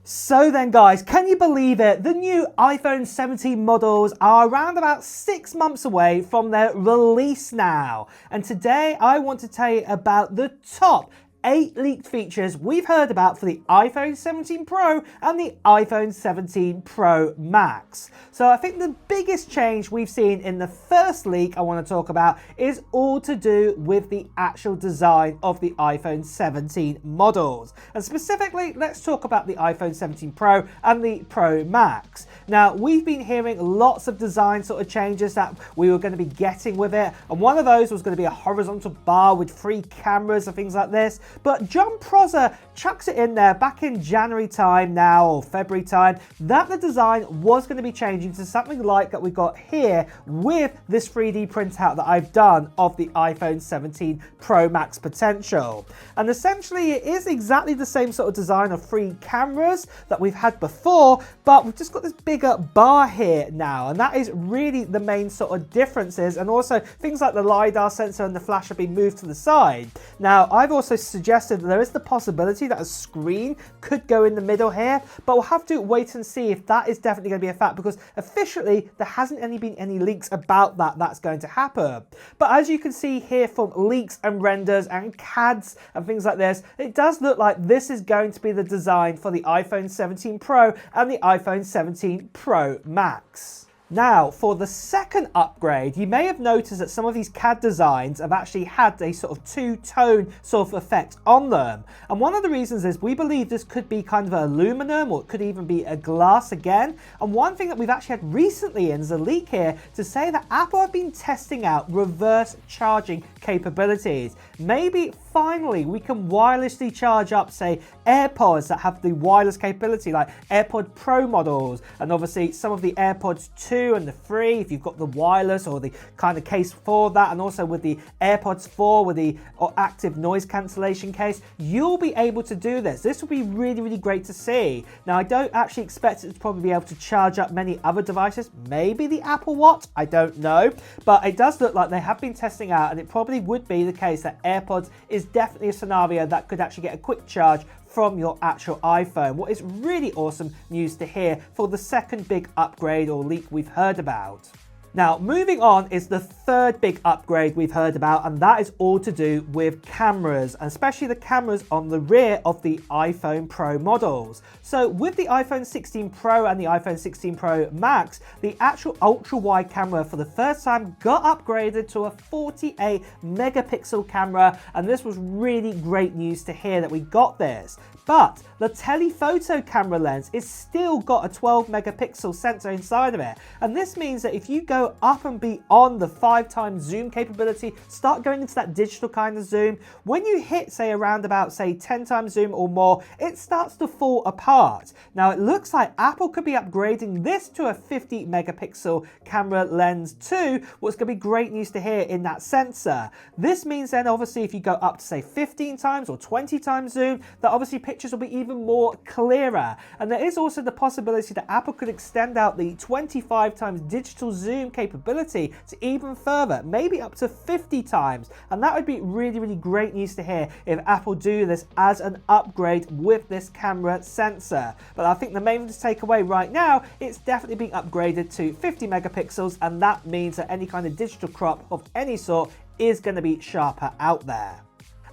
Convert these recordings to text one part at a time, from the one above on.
So then guys, can you believe it? The new iPhone 17 models are around about 6 months away from their release now. And today I want to tell you about the top 8 leaked features we've heard about for the iPhone 17 Pro and the iPhone 17 Pro Max. So I think the biggest change we've seen in the first leak I want to talk about is all to do with the actual design of the iPhone 17 models. And specifically, let's talk about the iPhone 17 Pro and the Pro Max. Now, we've been hearing lots of design sort of changes that we were going to be getting with it. And one of those was going to be a horizontal bar with 3 cameras and things like this. But John Prosser chucks it in there back in January time now, or February time, that the design was going to be changing to something like that we got here with this 3D printout that I've done of the iPhone 17 Pro Max potential. And essentially it is exactly the same sort of design of 3 cameras that we've had before, but we've just got this bigger bar here now, and that is really the main sort of differences. And also things like the LiDAR sensor and the flash have been moved to the side. Now, I've also suggested that there is the possibility that a screen could go in the middle here, but we'll have to wait and see if that is definitely going to be a fact, because officially there hasn't been any leaks about that's going to happen. But as you can see here from leaks and renders and CADs and things like this, it does look like this is going to be the design for the iPhone 17 Pro and the iPhone 17 Pro Max. Now, for the second upgrade, you may have noticed that some of these CAD designs have actually had a sort of two-tone sort of effect on them. And one of the reasons is we believe this could be kind of aluminum, or it could even be a glass again. And one thing that we've actually had recently is a leak here to say that Apple have been testing out reverse charging capabilities. Maybe finally we can wirelessly charge up, say, AirPods that have the wireless capability, like AirPod Pro models, and obviously some of the AirPods 2 and the 3 if you've got the wireless or the kind of case for that, and also with the AirPods 4 with the active noise cancellation case, you'll be able to do this. This will be really, really great to see. Now, I don't actually expect it to probably be able to charge up many other devices, maybe the Apple Watch, I don't know, but it does look like they have been testing out, and it probably would be the case that AirPods is definitely a scenario that could actually get a quick charge from your actual iPhone. What is really awesome news to hear for the second big upgrade or leak we've heard about. Now, moving on is the third big upgrade we've heard about, and that is all to do with cameras, and especially the cameras on the rear of the iPhone Pro models. So with the iPhone 16 Pro and the iPhone 16 Pro Max, the actual ultra-wide camera for the first time got upgraded to a 48 megapixel camera, and this was really great news to hear that we got this. But the telephoto camera lens is still got a 12 megapixel sensor inside of it, and this means that if you go up and beyond the 5x zoom capability, start going into that digital kind of zoom, when you hit say around about say 10x zoom or more, it starts to fall apart. Now, it looks like Apple could be upgrading this to a 50 megapixel camera lens too, what's going to be great news to hear in that sensor. This means then obviously if you go up to say 15x or 20x zoom, that obviously pictures will be even more clearer. And there is also the possibility that Apple could extend out the 25x digital zoom capability to even further, maybe up to 50 times. And that would be really, really great news to hear if Apple do this as an upgrade with this camera sensor. But I think the main thing to take away right now, it's definitely being upgraded to 50 megapixels, and that means that any kind of digital crop of any sort is going to be sharper out there.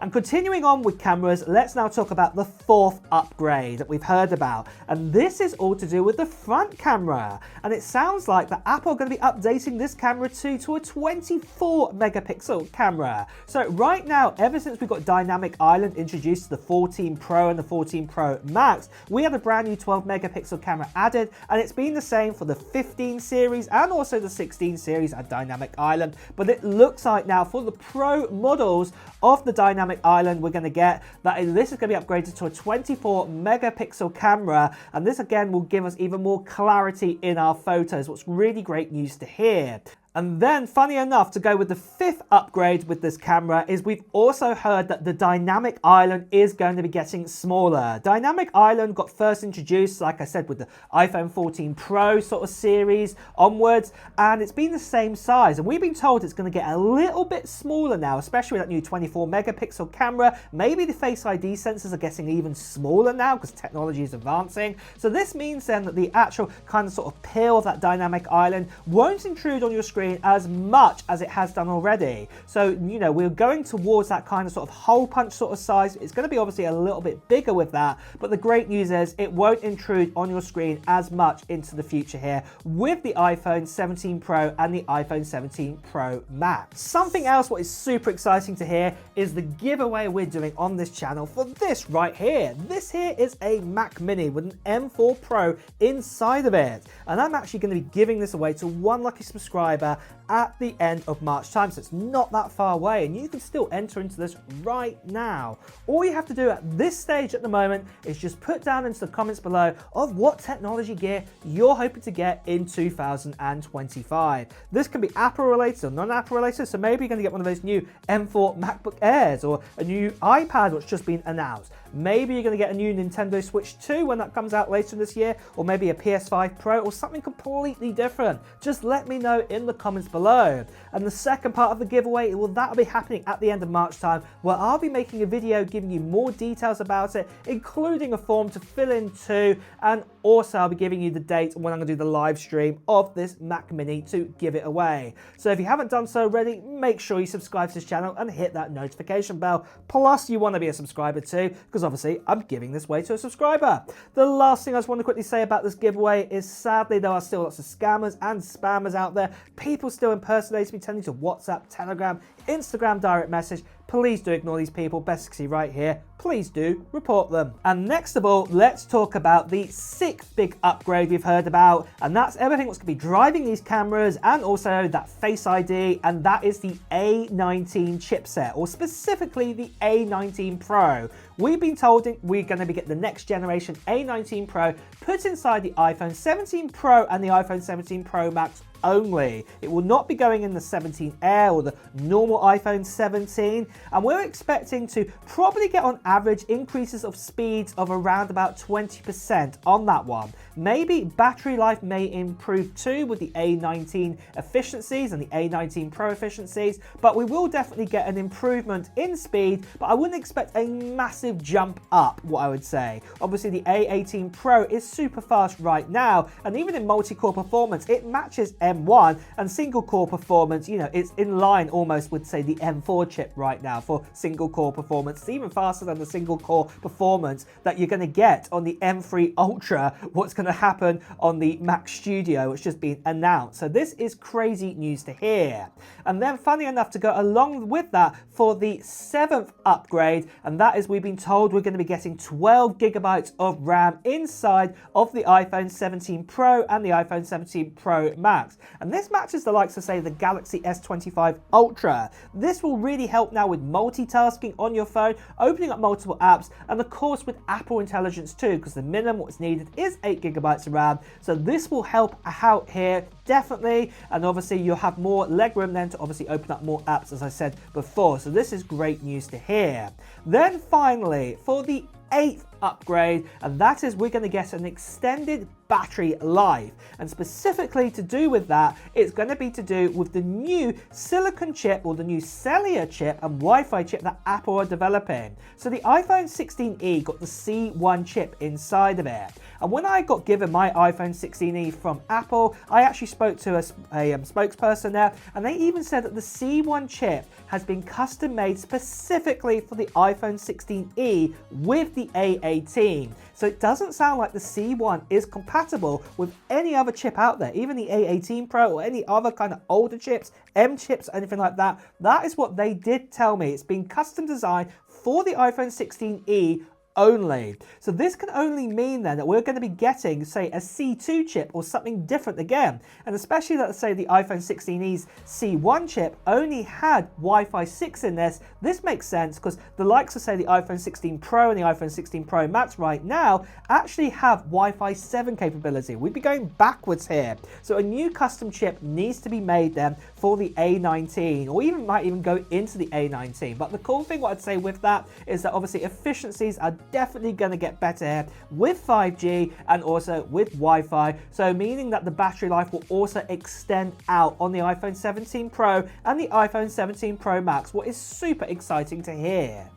And continuing on with cameras, let's now talk about the fourth upgrade that we've heard about. And this is all to do with the front camera. And it sounds like that Apple are going to be updating this camera too to a 24 megapixel camera. So right now, ever since we got Dynamic Island introduced to the 14 Pro and the 14 Pro Max, we had a brand new 12 megapixel camera added, and it's been the same for the 15 series and also the 16 series at Dynamic Island. But it looks like now for the Pro models of the Dynamic Island, we're going to get that this is going to be upgraded to a 24 megapixel camera, and this again will give us even more clarity in our photos, what's really great news to hear. And then, funny enough, to go with the fifth upgrade with this camera is we've also heard that the dynamic island is going to be getting smaller. Dynamic island got first introduced, like I said, with the iPhone 14 Pro sort of series onwards, and it's been the same size. And we've been told it's going to get a little bit smaller now, especially with that new 24 megapixel camera. Maybe the Face ID sensors are getting even smaller now because technology is advancing. So this means then that the actual kind of sort of peel of that dynamic island won't intrude on your screen as much as it has done already. So, you know, we're going towards that kind of sort of hole punch sort of size. It's going to be obviously a little bit bigger with that, but the great news is it won't intrude on your screen as much into the future here with the iPhone 17 Pro and the iPhone 17 Pro Max. Something else what is super exciting to hear is the giveaway we're doing on this channel for this right here. This here is a Mac Mini with an M4 Pro inside of it, and I'm actually going to be giving this away to one lucky subscriber at the end of March time, so it's not that far away, and you can still enter into this right now. All you have to do at this stage at the moment is just put down into the comments below of what technology gear you're hoping to get in 2025. This can be Apple related or non-Apple related, so maybe you're going to get one of those new M4 MacBook Airs or a new iPad which just been announced. Maybe you're going to get a new Nintendo Switch 2 when that comes out later this year, or maybe a PS5 Pro or something completely different. Just let me know in the comments below. And the second part of the giveaway, well, that'll be happening at the end of March time, where I'll be making a video giving you more details about it, including a form to fill in too, and also I'll be giving you the date when I'm going to do the live stream of this Mac Mini to give it away. So if you haven't done so already, make sure you subscribe to this channel and hit that notification bell. Plus, you want to be a subscriber too, because obviously I'm giving this away to a subscriber. The last thing I just want to quickly say about this giveaway is sadly there are still lots of scammers and spammers out there. People still impersonating me, telling you to WhatsApp, Telegram, Instagram direct message. Please do ignore these people. Best to see right here. Please do report them. And next of all, let's talk about the sixth big upgrade we've heard about, and that's everything that's going to be driving these cameras and also that Face ID, and that is the A19 chipset, or specifically the A19 Pro. We've been told we're going to be getting the next generation A19 Pro put inside the iPhone 17 Pro and the iPhone 17 Pro Max only. It will not be going in the 17 Air or the normal iPhone 17, and we're expecting to probably get on average increases of speeds of around about 20% on that one. Maybe battery life may improve too with the A19 efficiencies and the A19 Pro efficiencies, but we will definitely get an improvement in speed, but I wouldn't expect a massive jump up, what I would say. Obviously the A18 Pro is super fast right now, and even in multi-core performance it matches M1, and single core performance, you know, it's in line almost with say the M4 chip right now for single core performance. It's even faster than the single core performance that you're going to get on the M3 Ultra, what's going to happen on the Mac Studio, which just been announced. So this is crazy news to hear. And then funny enough, to go along with that for the seventh upgrade, and that is we've been told we're going to be getting 12 gigabytes of RAM inside of the iPhone 17 Pro and the iPhone 17 Pro Max. And this matches the likes of say the Galaxy S25 Ultra. This will really help now with multitasking on your phone, opening up multiple apps, and of course with Apple Intelligence too, because the minimum what's needed is 8 gigabytes of RAM. So this will help out here definitely, and obviously you'll have more legroom then to obviously open up more apps, as I said before. So this is great news to hear. Then finally, for the eighth upgrade, and that is we're going to get an extended battery life, and specifically to do with that, it's going to be to do with the new silicon chip or the new cellular chip and Wi-Fi chip that Apple are developing. So the iPhone 16e got the C1 chip inside of it, and when I got given my iPhone 16e from Apple, I actually spoke to a spokesperson there, and they even said that the C1 chip has been custom made specifically for the iPhone 16e with the A18. So it doesn't sound like the C1 is compatible with any other chip out there, even the A18 Pro or any other kind of older chips, M chips, anything like that. That is what they did tell me. It's been custom designed for the iPhone 16e only. So this can only mean then that we're going to be getting, say, a C2 chip or something different again. And especially, let's say, the iPhone 16e's C1 chip only had Wi-Fi 6 in this. This makes sense because the likes of, say, the iPhone 16 Pro and the iPhone 16 Pro Max right now actually have Wi-Fi 7 capability. We'd be going backwards here. So a new custom chip needs to be made then for the A19, or even might even go into the A19. But the cool thing, what I'd say with that, is that obviously efficiencies are definitely going to get better here with 5G and also with Wi-Fi, so meaning that the battery life will also extend out on the iPhone 17 Pro and the iPhone 17 Pro Max, what is super exciting to hear.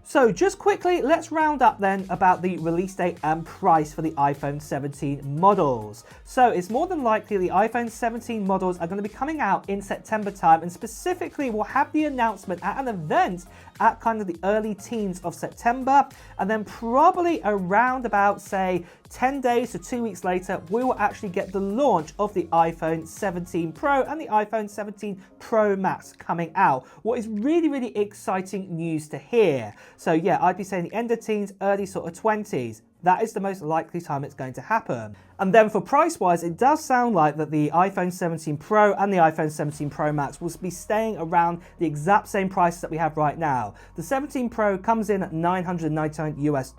So just quickly, let's round up then about the release date and price for the iPhone 17 models. So it's more than likely the iPhone 17 models are going to be coming out in September time, and specifically we'll have the announcement at an event at kind of the early teens of September, and then probably around about, say, 10 days to 2 weeks later, we will actually get the launch of the iPhone 17 Pro and the iPhone 17 Pro Max coming out. What is really, really exciting news to hear. So yeah, I'd be saying the end of teens, early sort of 20s. That is the most likely time it's going to happen. And then for price-wise, it does sound like that the iPhone 17 Pro and the iPhone 17 Pro Max will be staying around the exact same prices that we have right now. The 17 Pro comes in at $999 US,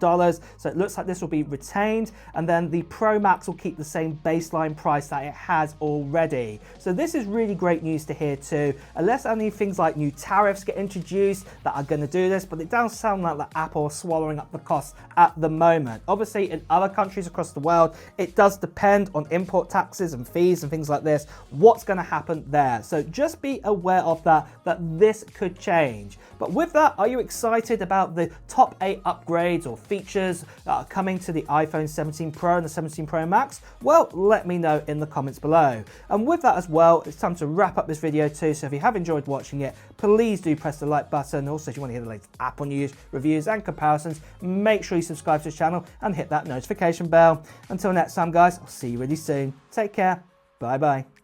so it looks like this will be retained, and then the Pro Max will keep the same baseline price that it has already. So this is really great news to hear too, unless any things like new tariffs get introduced that are going to do this, but it does sound like that Apple is swallowing up the costs at the moment. Obviously, in other countries across the world, it does depend on import taxes and fees and things like this, what's going to happen there. So just be aware of that this could change. But with that, are you excited about the top 8 upgrades or features that are coming to the iPhone 17 Pro and the 17 Pro Max? Well, let me know in the comments below. And with that as well, it's time to wrap up this video too. So if you have enjoyed watching it, please do press the like button. Also, if you want to hear the latest Apple news, reviews and comparisons, make sure you subscribe to the channel and hit that notification bell. Until next time, guys, I'll see you really soon. Take care. Bye bye.